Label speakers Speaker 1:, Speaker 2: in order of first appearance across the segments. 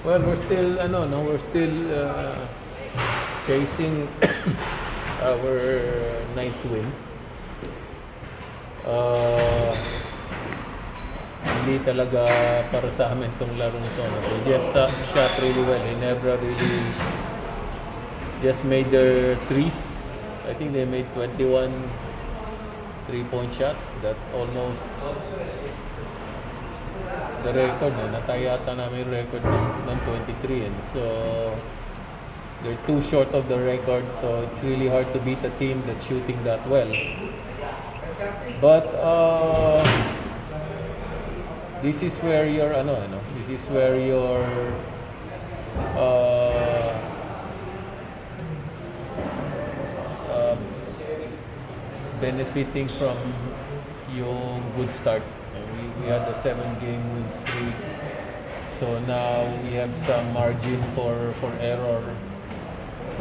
Speaker 1: Well, we're still, no, we're still chasing our ninth win. Uh, Hindi talaga para sa amin tong larong to. No? They just shot really well. They never really just made their threes. I think they made 21 three-point shots. That's almost the record. Natayata namin yung record ng 23. And so, they're too short of the record. So, it's really hard to beat a team that's shooting that well. But, this is where your this is where your uh, benefiting from yung good start. We had a 7-game win streak, so now we have some margin for error.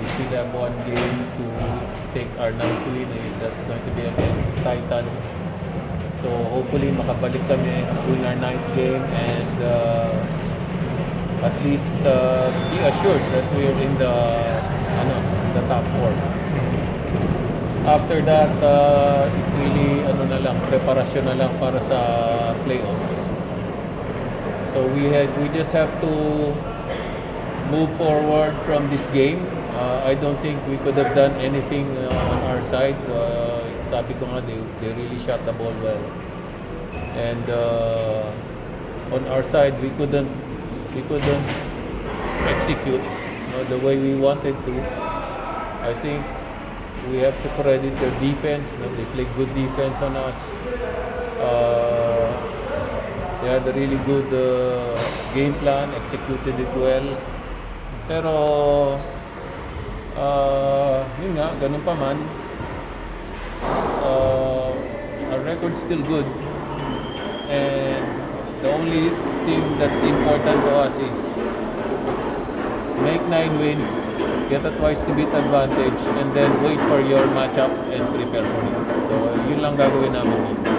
Speaker 1: We still have 1 game to take our 9th win. That's going to be against Titan. So hopefully makabalik kami, win our 9th game, and at least be assured that we're in the top 4. After that, it's really preparasyon na lang para sa playoffs. So we just have to move forward from this game. I don't think we could have done anything on our side. Sabi ko nga, they really shot the ball well. And on our side, we couldn't execute the way we wanted to. I think we have to credit their defense. They played good defense on us. They had a really good game plan, executed it well. Pero yun nga, ganun pa man, our record's still good, and the only thing that's important to us is make 9 wins, get a twice to beat advantage, and then wait for your matchup and prepare for it. So yun lang gagawin namin dito.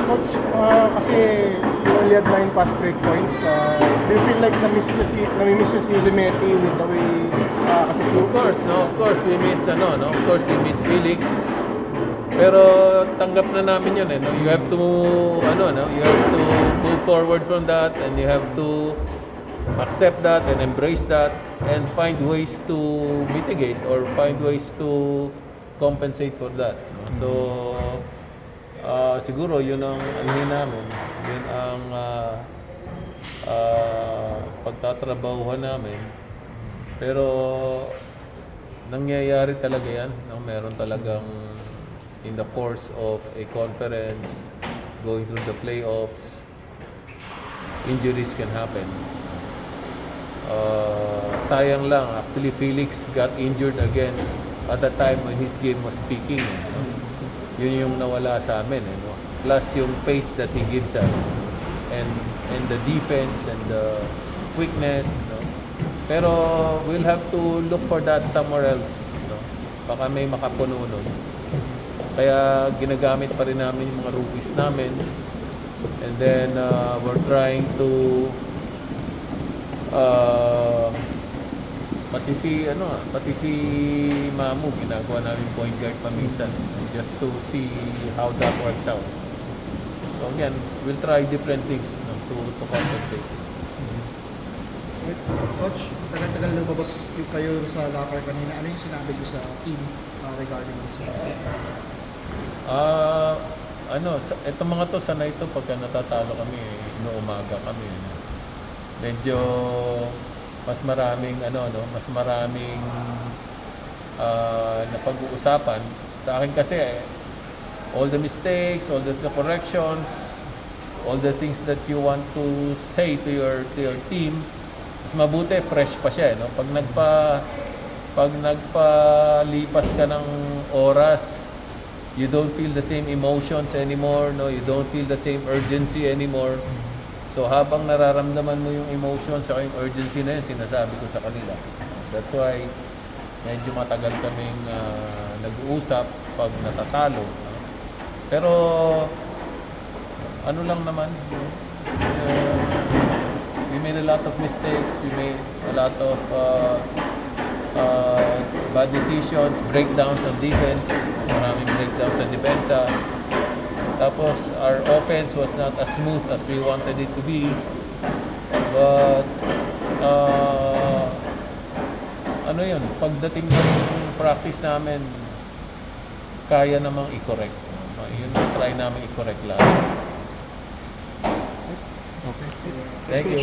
Speaker 2: Coach, kasi you only had 9 fast break points. Do you feel like nami-miss nyo si Limeti with the way kasi
Speaker 1: Of course we miss of course we miss Felix. Pero tanggap na namin 'yun no. You have to you have to move forward from that, and you have to accept that and embrace that and find ways to mitigate or find ways to compensate for that. So siguro 'yun ang namin, 'yun ang pagtatrabahuhan namin. Pero nangyayari talaga 'yan, meron talagang in the course of a conference, going through the playoffs, injuries can happen. Sayang lang, actually Felix got injured again at the time when his game was peaking. Yun yung nawala sa amin. Plus yung pace that he gives us, and the defense and the quickness. Pero we'll have to look for that somewhere else. Baka may makapuno nun. Kaya ginagamit pa rin namin yung mga rookies namin. And then we're trying to pati si Mamu ginagawa namin point guard paminsan just to see how that works out. So again, we'll try different things to compensate.
Speaker 3: Coach, tagal-tagal lumabas kayo sa locker kanina. Ano yung sinabi ko sa team regarding this?
Speaker 1: Itong mga to, sanay ito pagka natatalo kami, no umaga kami. Medyo mas maraming napag-uusapan. Sa akin kasi all the mistakes, all the corrections, all the things that you want to say to your team, mas mabuti fresh pa siya, no? Pag nagpalipas ka ng oras, you don't feel the same emotions anymore, no? You don't feel the same urgency anymore. So habang nararamdaman mo yung emotions at yung urgency na yun, sinasabi ko sa kanila. That's why medyo matagal kaming nag-uusap pag natatalo. Pero ano lang naman, we may made a lot of mistakes. We made a lot of bad decisions, breakdowns on defense. Maraming breakdowns sa depensa. Tapos, our offense was not as smooth as we wanted it to be. But, ano yun, pagdating ng practice namin, kaya namang i-correct. Yun ang try namin i-correct lahat.
Speaker 2: Okay.
Speaker 1: Thank you.